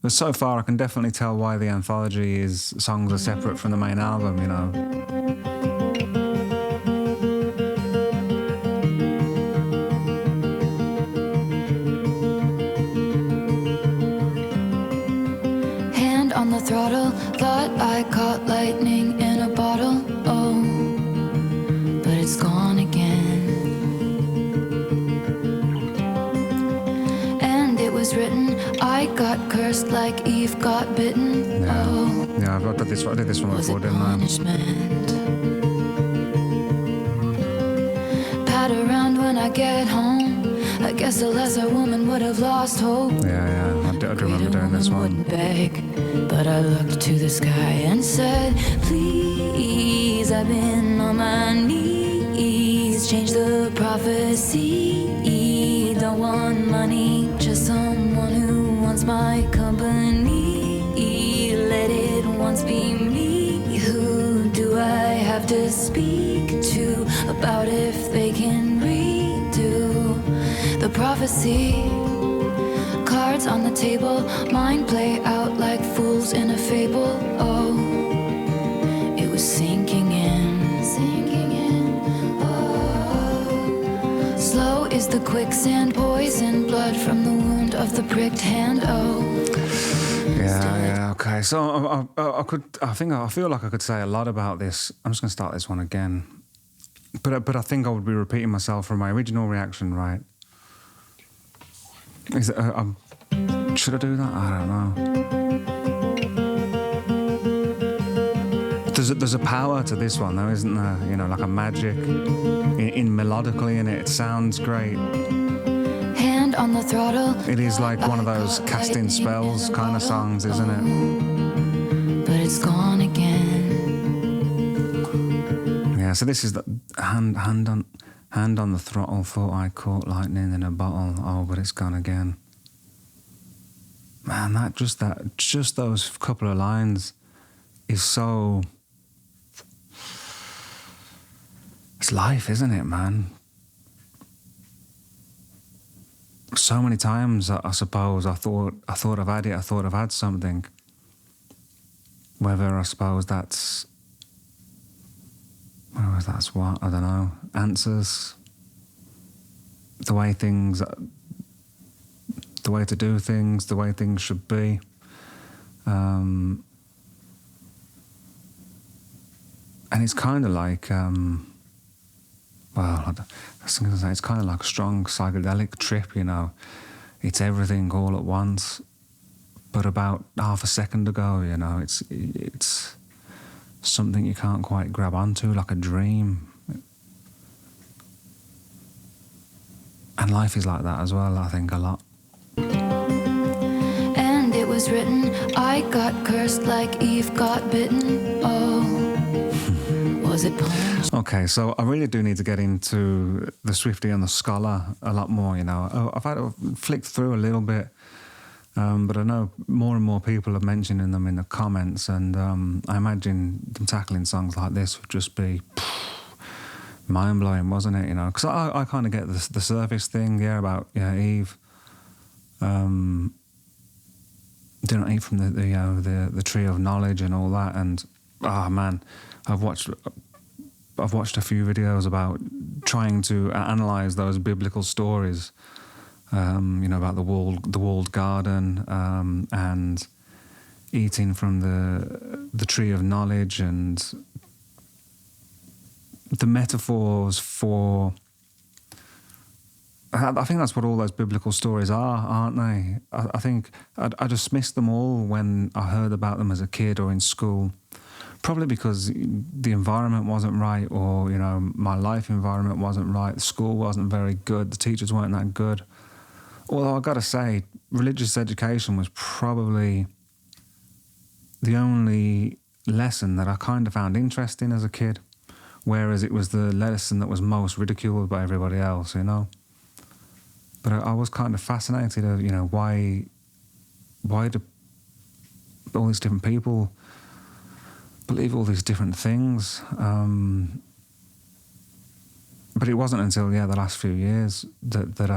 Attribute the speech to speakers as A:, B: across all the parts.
A: But so far, I can definitely tell why the anthology is songs are separate from the main album, you know.
B: Hand on the throttle, thought I caught lightning in a bottle. Oh, but it's gone again. And it was written, I got cursed like Eve got bitten.
A: Yeah,
B: Oh,
A: yeah, I did this one
B: was
A: before,
B: it
A: didn't I?
B: punishment? Pat around when I get home. I guess a lesser woman would have lost hope.
A: Yeah, I do remember doing this one.
B: Wouldn't beg, but I looked to the sky and said, please, I've been on my knees. Change the prophecy. Don't want money, just someone who wants my company. Let it once be me. Who do I have to speak to about if they can redo the prophecy? Cards on the table, mine play out like fools in a fable. Oh, it was sinking in. Oh, slow is the quicksand, poison blood from the wound of the pricked hand. Oh,
A: Yeah, okay. So I feel like I could say a lot about this. I'm just going to start this one again. But I think I would be repeating myself from my original reaction, right? Is it, should I do that? I don't know. There's a power to this one, though, isn't there? You know, like a magic in melodically in it. It sounds great.
B: hand on the throttle.
A: It is like one of those casting spells kind of songs, isn't it?
B: But it's gone again.
A: Yeah. So this is the hand on the throttle. Thought I caught lightning in a bottle. Oh, but it's gone again. Man, just those couple of lines is so. It's life, isn't it, man? So many times, I suppose, I thought I've had it. I thought I've had something. Whether I suppose that's what, I don't know. Answers. The way to do things, the way things should be. And it's kind of like, I was going to say, it's kind of like a strong psychedelic trip, you know. It's everything all at once, but about half a second ago, you know. It's something you can't quite grab onto, like a dream. And life is like that as well, I think, a lot.
B: And it was written, I got cursed like Eve got bitten. Oh, was it punished?
A: Okay, so I really do need to get into the Swiftie and the Scholar a lot more, you know. I've had to flick through a little bit, but I know more and more people are mentioning them in the comments, and I imagine them tackling songs like this would just be mind-blowing, wasn't it, you know? Because I kind of get the surface thing, yeah, about Eve. Didn't eat from the tree of knowledge and all that, and man, I've watched a few videos about trying to analyze those biblical stories, you know, about the walled garden, and eating from the tree of knowledge, and the metaphors for. I think that's what all those biblical stories are, aren't they? I think I dismissed them all when I heard about them as a kid or in school, probably because the environment wasn't right, or, you know, my life environment wasn't right, the school wasn't very good, the teachers weren't that good. Although I've got to say, religious education was probably the only lesson that I kind of found interesting as a kid, whereas it was the lesson that was most ridiculed by everybody else, you know? But I was kind of fascinated of, you know, why do all these different people believe all these different things? But it wasn't until the last few years that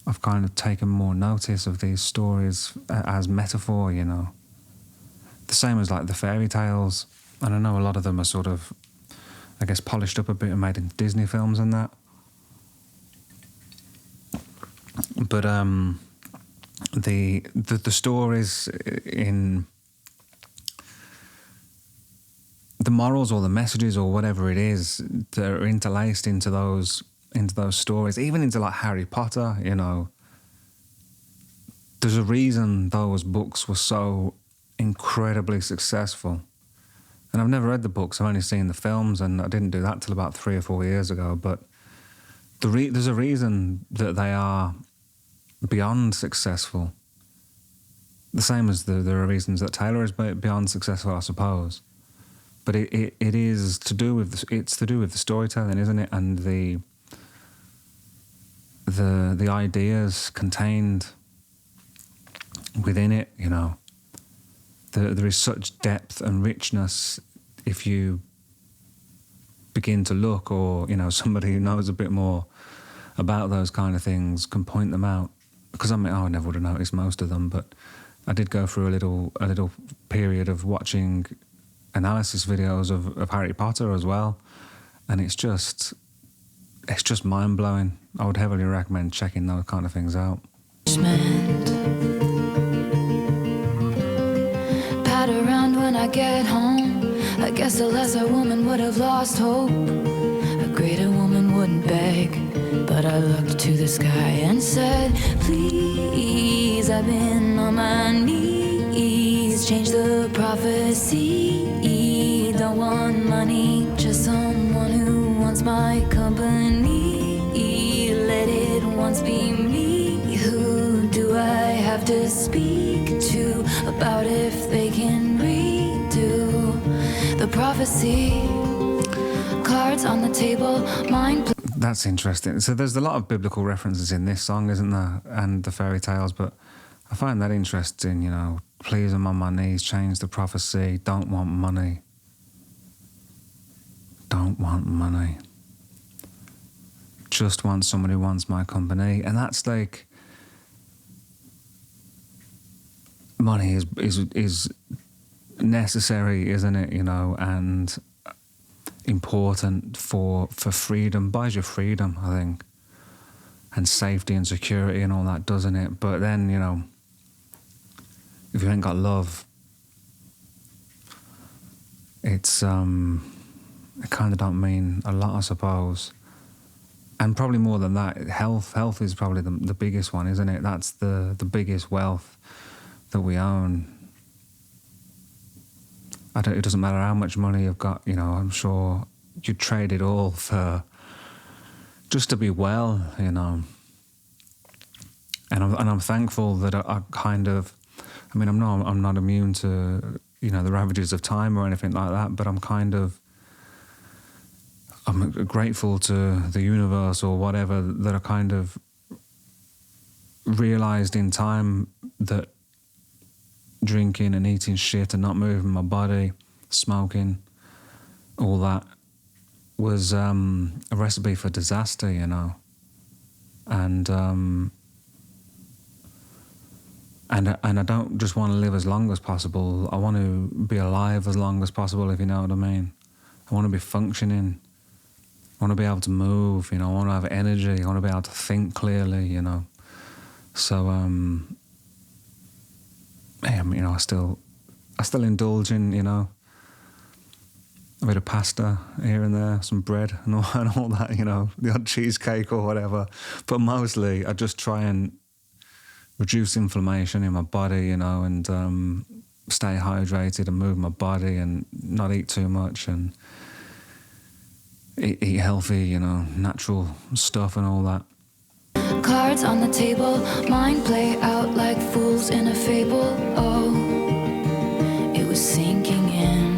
A: I've kind of taken more notice of these stories as metaphor, you know. The same as like the fairy tales. And I know a lot of them are sort of, I guess, polished up a bit and made into Disney films and that. But the stories in the morals or the messages or whatever it is that are interlaced into those stories, even into like Harry Potter, you know, there's a reason those books were so incredibly successful. And I've never read the books, I've only seen the films, and I didn't do that till about 3 or 4 years ago. But there's a reason that they are beyond successful. The same as there are reasons that Taylor is beyond successful, I suppose. But it is to do with the storytelling, isn't it? And the ideas contained within it, you know. There is such depth and richness if you begin to look, or, you know, somebody who knows a bit more about those kind of things can point them out. Because I mean, I never would have noticed most of them, but I did go through a little period of watching analysis videos of Harry Potter as well, and it's just mind-blowing. I would heavily recommend checking those kind of things out.
B: Pat around when I get home. I guess a lesser woman would have lost hope. A greater woman wouldn't beg, but I looked to the sky and said, please, I've been on my knees. Change the prophecy. Don't want money, just someone who wants my company. Let it once be me. Who do I have to speak to about if they can redo the prophecy? Cards on the table, mind.
A: That's interesting. So there's a lot of biblical references in this song, isn't there? And the fairy tales, but I find that interesting, you know. Please, I'm on my knees, change the prophecy, don't want money. Don't want money. Just want someone who wants my company. And that's like, money is necessary, isn't it, you know, and important for freedom. Buys your freedom, I think, and safety and security and all that, doesn't it? But then, you know, if you ain't got love, it's it kind of don't mean a lot, I suppose. And probably more than that, health is probably the biggest one, isn't it? That's the biggest wealth that we own. It doesn't matter how much money you've got, you know, I'm sure you'd trade it all for just to be well, you know. And I'm thankful that I kind of, I mean, I'm not immune to, you know, the ravages of time or anything like that, but I'm grateful to the universe or whatever that I kind of realised in time that drinking and eating shit and not moving my body, smoking, all that was a recipe for disaster, you know. And I don't just want to live as long as possible. I want to be alive as long as possible, if you know what I mean. I want to be functioning. I want to be able to move, you know. I want to have energy. I want to be able to think clearly, you know. So, you know, I still indulge in, you know, a bit of pasta here and there, some bread and all that, you know, the odd cheesecake or whatever. But mostly I just try and reduce inflammation in my body, you know, and stay hydrated and move my body and not eat too much and eat healthy, you know, natural stuff and all that.
B: Cards on the table, mind play out like fools in a fable. Oh, it was sinking in.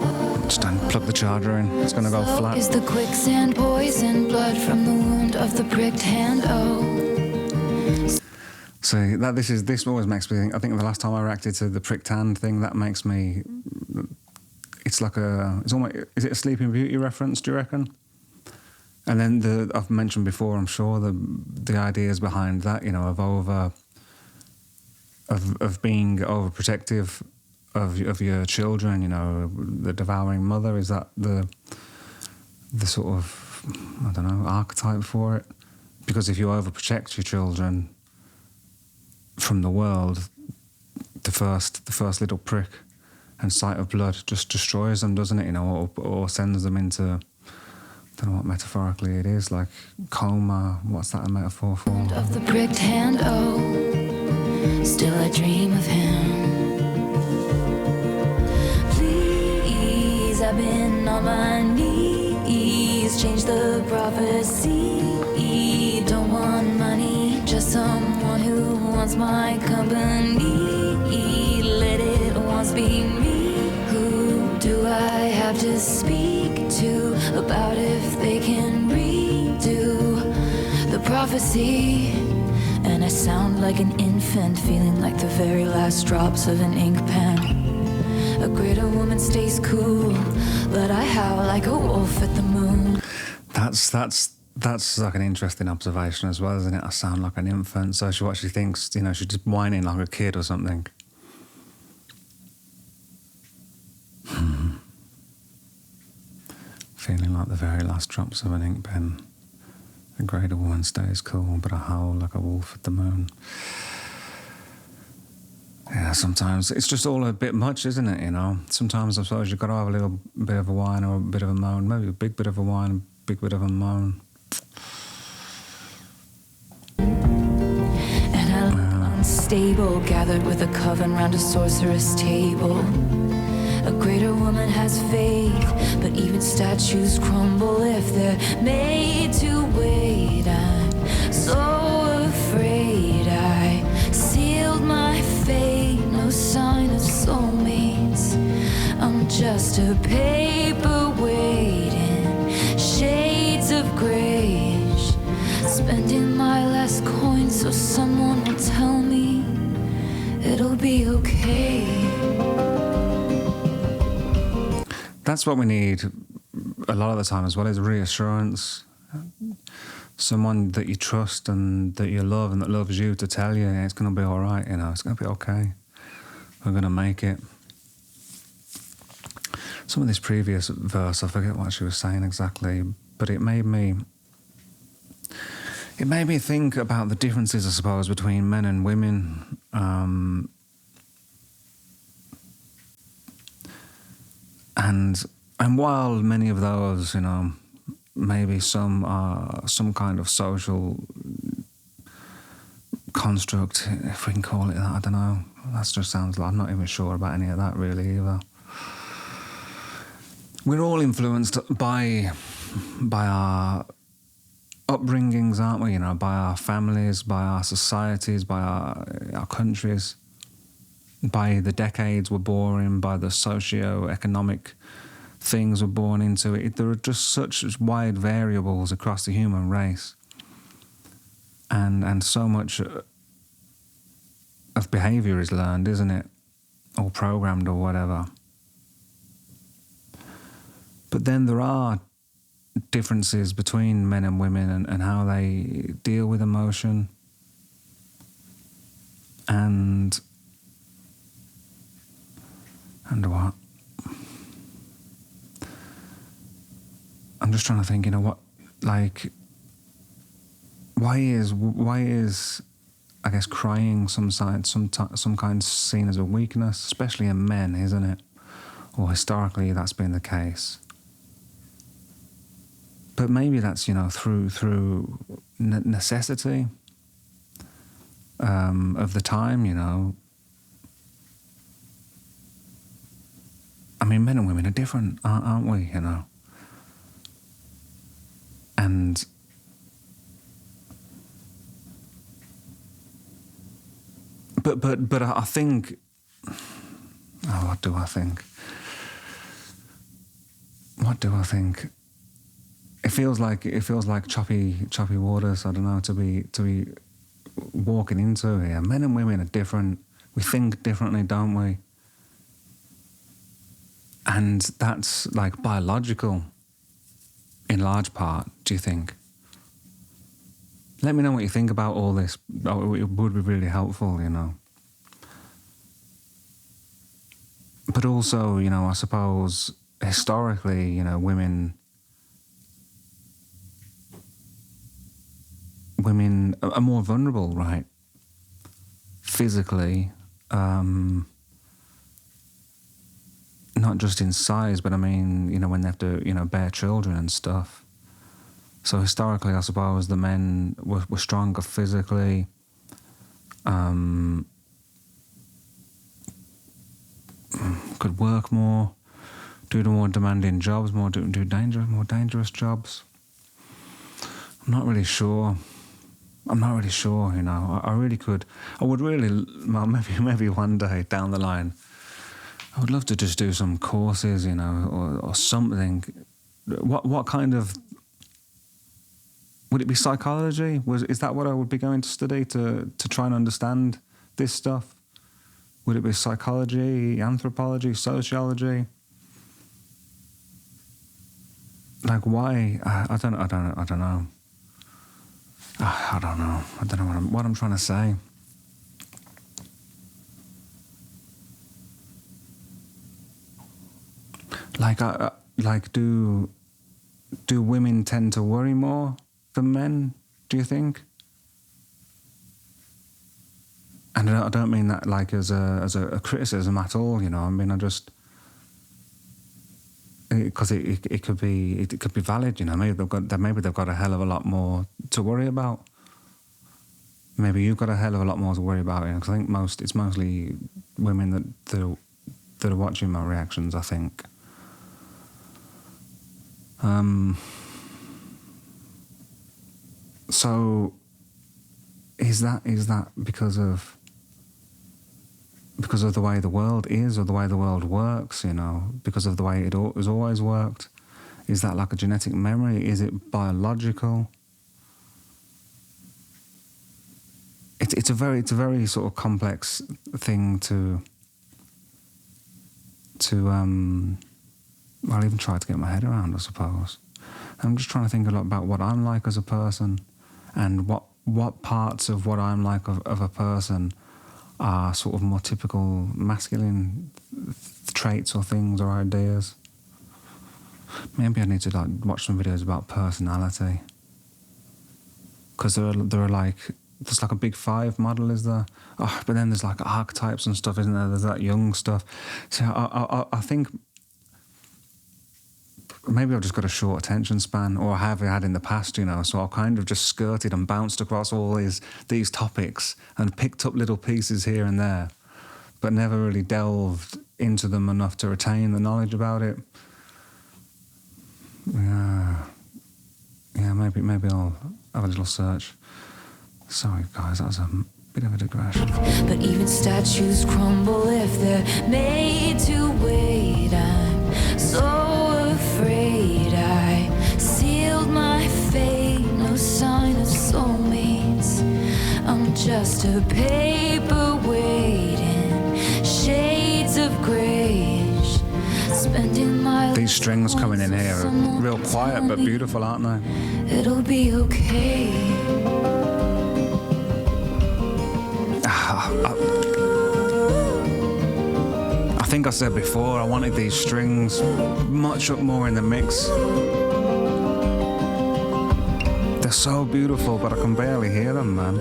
B: Oh.
A: Just unplug the charger in. It's gonna go flat.
B: Is the quicksand poison blood from the wound of the pricked hand? Oh.
A: So this always makes me think. I think the last time I reacted to the pricked hand thing, that makes me. It's almost. Is it a Sleeping Beauty reference? Do you reckon? And then I've mentioned before, I'm sure, the ideas behind that, you know, of being overprotective of your children, you know, the devouring mother, is that the sort of, I don't know, archetype for it? Because if you overprotect your children from the world, the first little prick and sight of blood just destroys them, doesn't it? You know, or sends them into, I don't know what metaphorically it is, like coma. What's that a metaphor for?
B: Of the pricked hand, oh, still I dream of him. Please, I've been on my knees, change the prophecy. Don't want money, just someone who wants my company. Let it once be me. Who do I have to speak to about if they can redo the prophecy? And I sound like an infant, feeling like the very last drops of an ink pen. A greater woman stays cool, but I howl like a wolf at the moon.
A: That's like an interesting observation as well, isn't it? I sound like an infant. So what she thinks, you know, she's just whining like a kid or something. Feeling like the very last drops of an ink pen. A greater woman stays cool, but I howl like a wolf at the moon. Yeah, sometimes it's just all a bit much, isn't it, you know? Sometimes I suppose you've got to have a little bit of a whine or a bit of a moan. Maybe a big bit of a whine, a big bit of a moan.
B: And I look unstable, gathered with a coven round a sorceress table. A greater woman has faith, but even statues crumble if they're made to wait. I'm so afraid I sealed my fate. No sign of soulmates. I'm just a paperweight in shades of grayish, spending my last coin so someone will tell me it'll be okay.
A: That's what we need a lot of the time as well, is reassurance. Someone that you trust and that you love and that loves you to tell you it's going to be all right, you know, it's going to be okay. We're going to make it. Some of this previous verse, I forget what she was saying exactly, but it made me think about the differences, I suppose, between men and women. And while many of those, you know, maybe some are some kind of social construct, if we can call it that, I don't know. That just sounds like, I'm not even sure about any of that really either. We're all influenced by our upbringings, aren't we? You know, by our families, by our societies, by our countries, by the decades we're born in, by the socio-economic things we're born into. There are just such wide variables across the human race, and so much of behaviour is learned, isn't it, or programmed or whatever. But then there are differences between men and women and how they deal with emotion, and what? I'm just trying to think, you know, what, like, why is I guess crying some kind seen as a weakness, especially in men, isn't it? Or historically that's been the case. But maybe that's, you know, through necessity of the time, you know. I mean, men and women are different, aren't we, you know? And but I think, what do I think? It feels like choppy waters, I don't know, to be walking into here. Men and women are different. We think differently, don't we? And that's like biological. in large part, do you think? Let me know what you think about all this. Oh, it would be really helpful, you know. But also, you know, I suppose historically, you know, women are more vulnerable, right? Physically, not just in size, but I mean, you know, when they have to, you know, bear children and stuff. So historically, I suppose the men were stronger physically. Could work more, do the more demanding jobs, more dangerous jobs. I'm not really sure, you know. I really could. I would really, well, maybe one day down the line, I would love to just do some courses, you know, or something. What kind of, would it be psychology? Is that what I would be going to study to try and understand this stuff? Would it be psychology, anthropology, sociology? Like, why? I don't know. I don't know what I'm trying to say. Like, do women tend to worry more than men? Do you think? And I don't mean that like as a criticism at all, you know. I mean, because it could be valid, you know. Maybe they've got a hell of a lot more to worry about. Maybe you've got a hell of a lot more to worry about, you know. Because I think it's mostly women that are watching my reactions, I think. So is that because of the way the world is, or the way the world works, you know, because of the way it has always worked? Is that like a genetic memory? Is it biological? It's a very sort of complex thing to I'll even try to get my head around, I suppose. I'm just trying to think a lot about what I'm like as a person, and what parts of what I'm like of a person are sort of more typical masculine traits or things or ideas. Maybe I need to like watch some videos about personality, because there are like, there's like a big 5 model, is there? Oh, but then there's like archetypes and stuff, isn't there? There's that Jung stuff. So I think maybe I've just got a short attention span, or I have had in the past, you know, so I've kind of just skirted and bounced across all these topics and picked up little pieces here and there, but never really delved into them enough to retain the knowledge about it. Yeah, maybe I'll have a little search. Sorry guys, that was a bit of a digression.
B: But even statues crumble if they're made to wait. I'm so afraid I sealed my fate. No sign of soulmates. I'm just a paperweight in shades of grayish. Spending my
A: These strings coming in here are real quiet but beautiful, aren't they?
B: It'll be okay.
A: I think I said before I wanted these strings much up more in the mix. They're so beautiful, but I can barely hear them, man.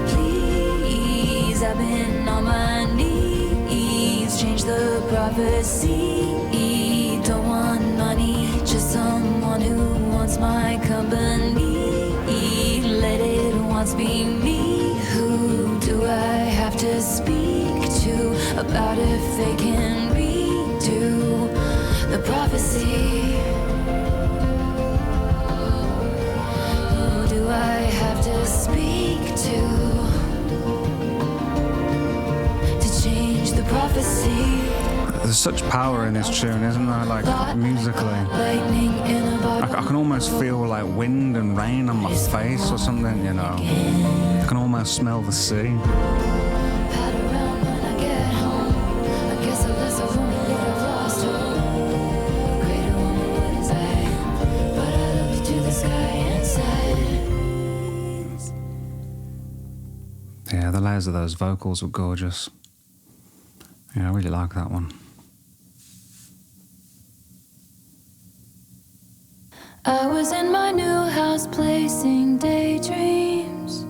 B: Please, I've been on my knees. Change the prophecy. Don't want money, just someone who wants my company. Let it once be me. Who do I have to speak to about if they can redo the prophecy? Who do I have to speak to change the prophecy?
A: There's such power in this tune, isn't there? Like, musically. I can almost feel like wind and rain on my face or something, you know. I can almost smell the sea.
B: Pat around when I get home. I guess I
A: Yeah, the layers of those vocals were gorgeous. Yeah, I really like that one.
B: I was in my new house placing daydreams.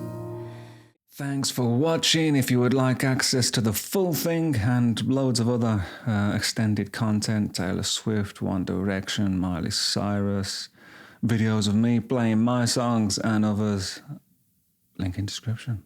A: Thanks for watching. If you would like access to the full thing and loads of other extended content, Taylor Swift, One Direction, Miley Cyrus, videos of me playing my songs and others, link in description.